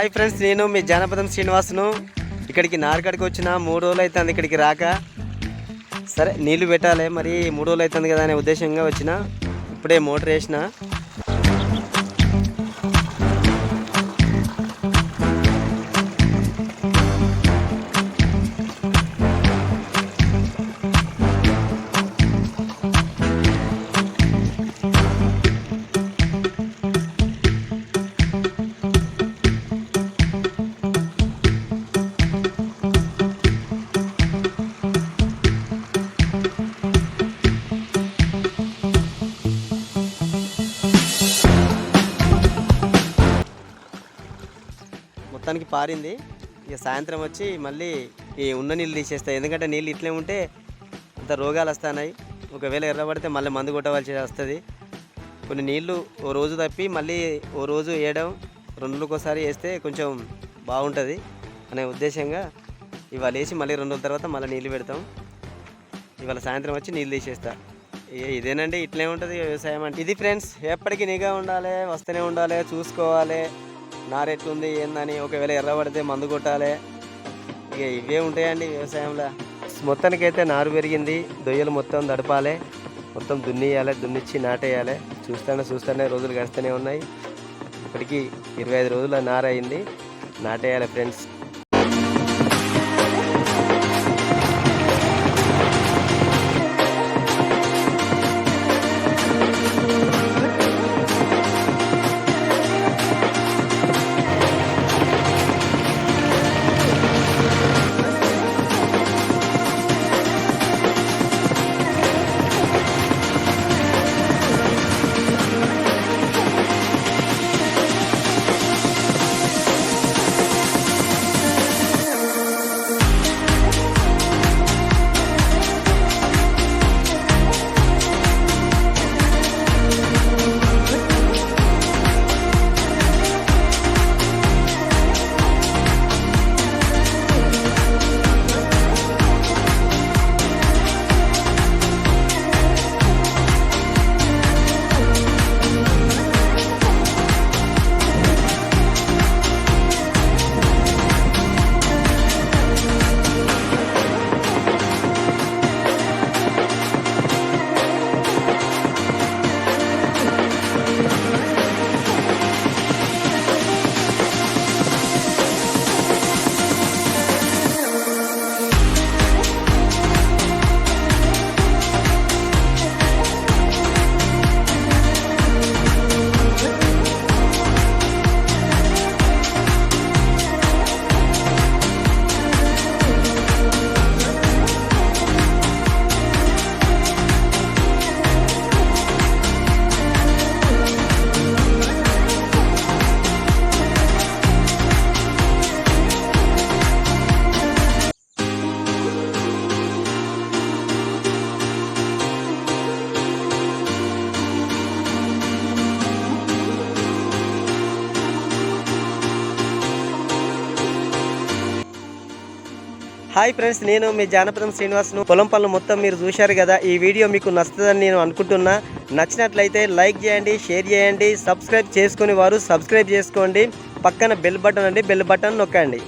Hi friends, నేను మీ జానపదం శ్రీనివాసును. ఇక్కడికి నార్కడికి వచ్చిన 3 రోజులు అవుతుంది ఇక్కడికి రాక. సరే నీళ్లు పెట్టాలి, మరి 3 రోజులు అవుతుంది కదా అనే ఉద్దేశంగా వచ్చిన. ఇప్పుడే మోటార్ వేసిన. మొత్తానికి పారింది. ఇక సాయంత్రం వచ్చి మళ్ళీ ఈ ఉన్న నీళ్ళు తీసేస్తాయి. ఎందుకంటే నీళ్ళు ఇట్లే ఉంటే అంత రోగాలు వస్తున్నాయి. ఒకవేళ ఎర్రబడితే మళ్ళీ మందు కొట్టవలసి వస్తుంది. కొన్ని నీళ్ళు ఓ రోజు తప్పి మళ్ళీ ఓ రోజు వేయడం, 2 రోజులకోసారి వేస్తే కొంచెం బాగుంటుంది అనే ఉద్దేశంగా ఇవాళ వేసి మళ్ళీ 2 రోజుల తర్వాత మళ్ళీ నీళ్ళు పెడతాం. ఇవాళ సాయంత్రం వచ్చి నీళ్ళు తీసేస్తా. ఇదేనండి, ఇట్లే ఉంటుంది వ్యవసాయం అంటే. ఇది ఫ్రెండ్స్, ఎప్పటికీ నిఘా ఉండాలి, వస్తూనే ఉండాలి, చూసుకోవాలి నారెట్లుంది ఏందని. ఒకవేళ ఎర్రబడితే మందు కొట్టాలి. ఇక ఇవే ఉంటాయండి వ్యవసాయంలో. మొత్తానికి అయితే నారు పెరిగింది, దొయ్యలు మొత్తం దడపాలి, మొత్తం దున్నియాలి, దున్నిచ్చి నాటేయాలి. చూస్తానే రోజులు గడుస్తూనే ఉన్నాయి. ఇప్పటికీ 25 రోజుల నారు అయింది, నాటేయాలి ఫ్రెండ్స్. హాయ్ ఫ్రెండ్స్, నేను మీ జానపదం శ్రీనివాసును. పొలం పనులు మొత్తం మీరు చూశారు కదా. ఈ వీడియో మీకు నచ్చుతుందని నేను అనుకుంటున్నా. నచ్చినట్లయితే లైక్ చేయండి, షేర్ చేయండి, సబ్స్క్రైబ్ చేసుకుని వారు సబ్స్క్రైబ్ చేసుకోండి. పక్కన బెల్ బటన్ అండి, బెల్ బటన్ నొక్కండి.